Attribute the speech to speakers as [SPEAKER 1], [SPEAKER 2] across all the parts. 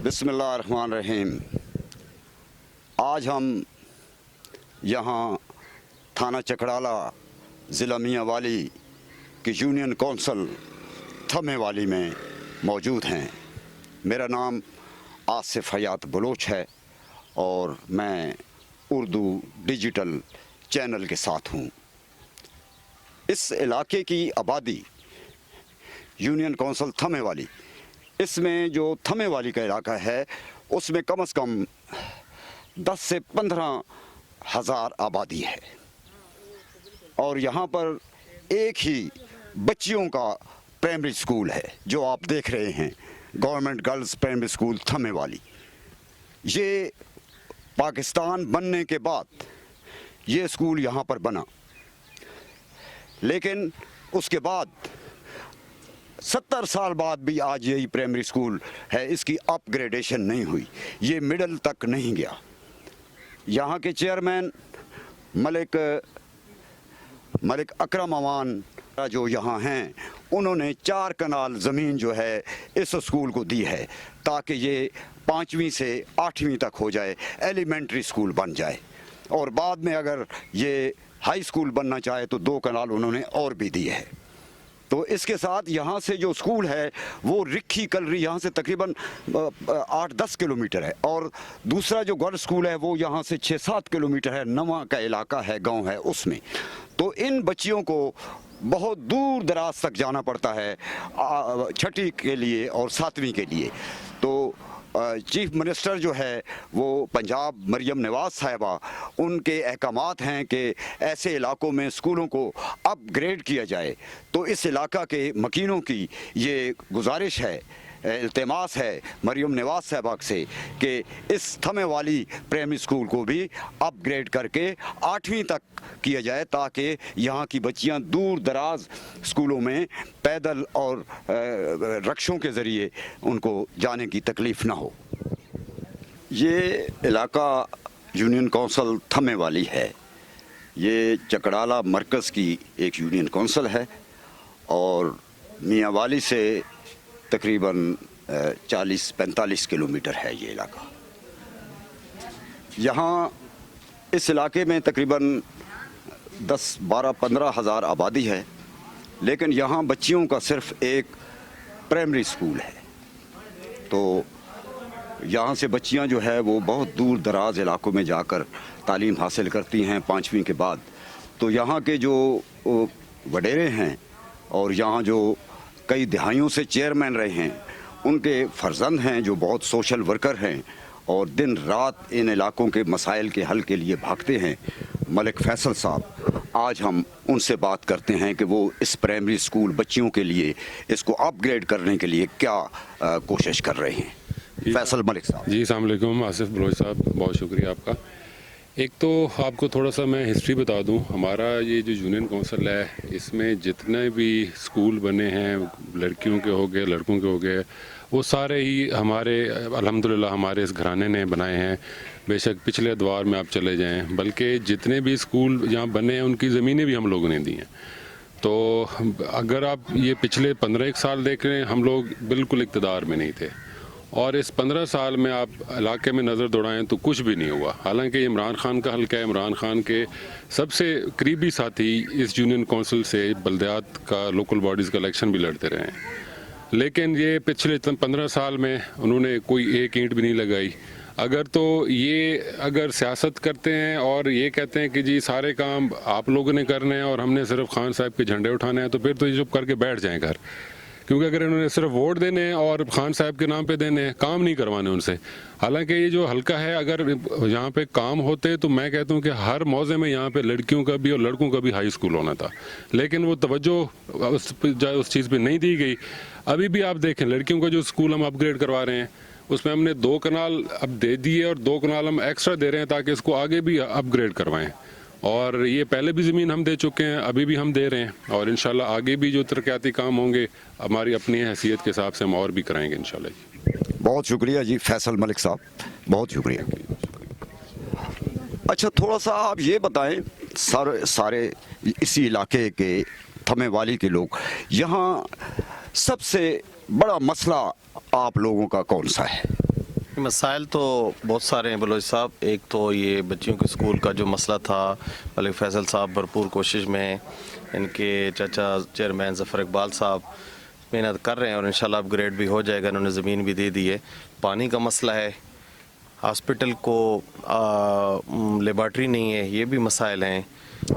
[SPEAKER 1] بسم اللہ الرحمن الرحیم۔ آج ہم یہاں تھانہ چکڑالہ ضلع میاں والی کی یونین کونسل تھمے والی میں موجود ہیں۔ میرا نام آصف حیات بلوچ ہے اور میں اردو ڈیجیٹل چینل کے ساتھ ہوں۔ اس علاقے کی آبادی یونین کونسل تھمے والی، اس میں جو تھمے والی کا علاقہ ہے اس میں کم از کم 10 سے 15 ہزار آبادی ہے، اور یہاں پر ایک ہی بچیوں کا پرائمری اسکول ہے جو آپ دیکھ رہے ہیں، گورنمنٹ گرلز پرائمری اسکول تھمے والی۔ یہ پاکستان بننے کے بعد یہ اسکول یہاں پر بنا، لیکن اس کے بعد 70 سال بعد بھی آج یہی پرائمری اسکول ہے، اس کی اپ گریڈیشن نہیں ہوئی، یہ مڈل تک نہیں گیا۔ یہاں کے چیئرمین ملک اکرم امان جو یہاں ہیں، انہوں نے 4 کنال زمین جو ہے اس اسکول کو دی ہے تاکہ یہ 5ویں سے 8ویں تک ہو جائے، ایلیمنٹری اسکول بن جائے، اور بعد میں اگر یہ ہائی اسکول بننا چاہے تو 2 کنال انہوں نے اور بھی دیے ہے۔ تو اس کے ساتھ یہاں سے جو اسکول ہے وہ رکھی کلری یہاں سے تقریباً 8-10 کلومیٹر ہے، اور دوسرا جو گرل اسکول ہے وہ یہاں سے 6-7 کلومیٹر ہے، نواں کا علاقہ ہے، گاؤں ہے اس میں۔ تو ان بچیوں کو بہت دور دراز تک جانا پڑتا ہے 6ٹھی کے لیے اور 7ویں کے لیے۔ تو چیف منسٹر جو ہے وہ پنجاب مریم نواز صاحبہ، ان کے احکامات ہیں کہ ایسے علاقوں میں اسکولوں کو اپ گریڈ کیا جائے۔ تو اس علاقہ کے مکینوں کی یہ گزارش ہے، التماس ہے مریم نواز صاحبہ سے کہ اس تھمے والی پرائمری اسکول کو بھی اپ گریڈ کر کے 8ویں تک کیا جائے تاکہ یہاں کی بچیاں دور دراز اسکولوں میں پیدل اور رکشوں کے ذریعے ان کو جانے کی تکلیف نہ ہو۔ یہ علاقہ یونین کونسل تھمے والی ہے، یہ چکڑالہ مرکز کی ایک یونین کونسل ہے، اور میاں والی سے تقریباً 40-45 کلومیٹر ہے یہ علاقہ۔ یہاں اس علاقے میں تقریباً 10-12-15 ہزار آبادی ہے، لیکن یہاں بچیوں کا صرف ایک پرائمری اسکول ہے۔ تو یہاں سے بچیاں جو ہے وہ بہت دور دراز علاقوں میں جا کر تعلیم حاصل کرتی ہیں 5ویں کے بعد۔ تو یہاں کے جو وڈیرے ہیں اور یہاں جو کئی دہائیوں سے چیئرمین رہے ہیں، ان کے فرزند ہیں جو بہت سوشل ورکر ہیں اور دن رات ان علاقوں کے مسائل کے حل کے لیے بھاگتے ہیں، ملک فیصل صاحب۔ آج ہم ان سے بات کرتے ہیں کہ وہ اس پرائمری اسکول بچیوں کے لیے اس کو اپ گریڈ کرنے کے لیے کیا کوشش کر رہے ہیں۔ فیصل ملک صاحب
[SPEAKER 2] جی، السلام علیکم آصف بلوچ صاحب، بہت شکریہ آپ کا۔ ایک تو آپ کو تھوڑا سا میں ہسٹری بتا دوں، ہمارا یہ جو یونین کونسل ہے اس میں جتنے بھی اسکول بنے ہیں، لڑکیوں کے ہو گئے لڑکوں کے ہو گئے، وہ سارے ہی ہمارے الحمدللہ ہمارے اس گھرانے نے بنائے ہیں۔ بے شک پچھلے ادوار میں آپ چلے جائیں، بلکہ جتنے بھی اسکول یہاں بنے ہیں ان کی زمینیں بھی ہم لوگوں نے دی ہیں۔ تو اگر آپ یہ پچھلے 15 سال دیکھ رہے ہیں، ہم لوگ بالکل اقتدار میں نہیں تھے، اور اس 15 سال میں آپ علاقے میں نظر دوڑائیں تو کچھ بھی نہیں ہوا۔ حالانکہ عمران خان کا حلقہ ہے، عمران خان کے سب سے قریبی ساتھی اس یونین کونسل سے بلدیات کا لوکل باڈیز کا الیکشن بھی لڑتے رہے ہیں، لیکن یہ پچھلے 15 سال میں انہوں نے کوئی ایک اینٹ بھی نہیں لگائی۔ اگر سیاست کرتے ہیں اور یہ کہتے ہیں کہ جی سارے کام آپ لوگوں نے کرنے ہیں اور ہم نے صرف خان صاحب کے جھنڈے اٹھانے ہیں، تو پھر تو یہ چپ کر کے بیٹھ جائیں گھر، کیونکہ اگر انہوں نے صرف ووٹ دینے ہیں اور خان صاحب کے نام پہ دینے ہیں، کام نہیں کروانے ان سے۔ حالانکہ یہ جو حلقہ ہے، اگر یہاں پہ کام ہوتے تو میں کہتا ہوں کہ ہر موضع میں یہاں پہ لڑکیوں کا بھی اور لڑکوں کا بھی ہائی اسکول ہونا تھا، لیکن وہ توجہ اس چیز پہ نہیں دی گئی۔ ابھی بھی آپ دیکھیں لڑکیوں کا جو اسکول ہم اپ گریڈ کروا رہے ہیں، اس میں ہم نے 2 کنال اب دے دیے اور 2 کنال ہم ایکسٹرا دے رہے ہیں تاکہ اس کو آگے بھی اپ گریڈ کروائیں۔ اور یہ پہلے بھی زمین ہم دے چکے ہیں، ابھی بھی ہم دے رہے ہیں، اور انشاءاللہ آگے بھی جو ترقیاتی کام ہوں گے ہماری اپنی حیثیت کے حساب سے ہم اور بھی کرائیں گے انشاءاللہ۔
[SPEAKER 1] بہت شکریہ جی فیصل ملک صاحب، بہت شکریہ۔ اچھا، تھوڑا سا آپ یہ بتائیں، سارے اسی علاقے کے تھمے والی کے لوگ، یہاں سب سے بڑا مسئلہ آپ لوگوں کا کون سا ہے؟
[SPEAKER 3] مسائل تو بہت سارے ہیں بلوچ صاحب. ایک تو یہ بچیوں کے اسکول کا جو مسئلہ تھا، ملک فیصل صاحب بھرپور کوشش میں، ان کے چچا چیئرمین ظفر اقبال صاحب محنت کر رہے ہیں اور انشاءاللہ اپ گریڈ بھی ہو جائے گا. انہوں نے زمین بھی دے دی ہے. پانی کا مسئلہ ہے، ہاسپٹل کو لیبارٹری نہیں ہے، یہ بھی مسائل ہیں.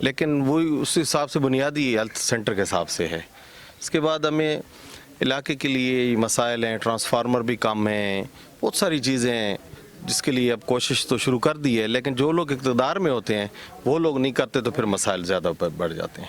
[SPEAKER 3] لیکن وہ اس حساب سے بنیادی ہیلتھ سینٹر کے حساب سے ہے. اس کے بعد ہمیں علاقے کے لیے مسائل ہیں، ٹرانسفارمر بھی کم ہیں، بہت ساری چیزیں ہیں جس کے لیے اب کوشش تو شروع کر دی ہے. لیکن جو لوگ اقتدار میں ہوتے ہیں وہ لوگ نہیں کرتے تو پھر مسائل زیادہ بڑھ جاتے ہیں.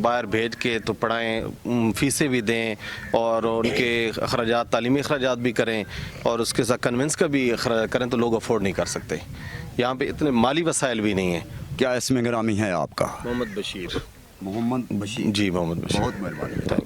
[SPEAKER 3] باہر بھیج کے تو پڑھائیں، فیسیں بھی دیں اور ان کے اخراجات، تعلیمی اخراجات بھی کریں اور اس کے ساتھ کنونس کا بھی کریں تو لوگ افورڈ نہیں کر سکتے. یہاں پہ اتنے مالی وسائل بھی نہیں ہیں.
[SPEAKER 1] کیا اس میں گرامی ہے آپ کا؟
[SPEAKER 3] محمد بشیر.
[SPEAKER 1] محمد بشیر.
[SPEAKER 3] جی محمد بشیر.
[SPEAKER 1] بہت مہربانی.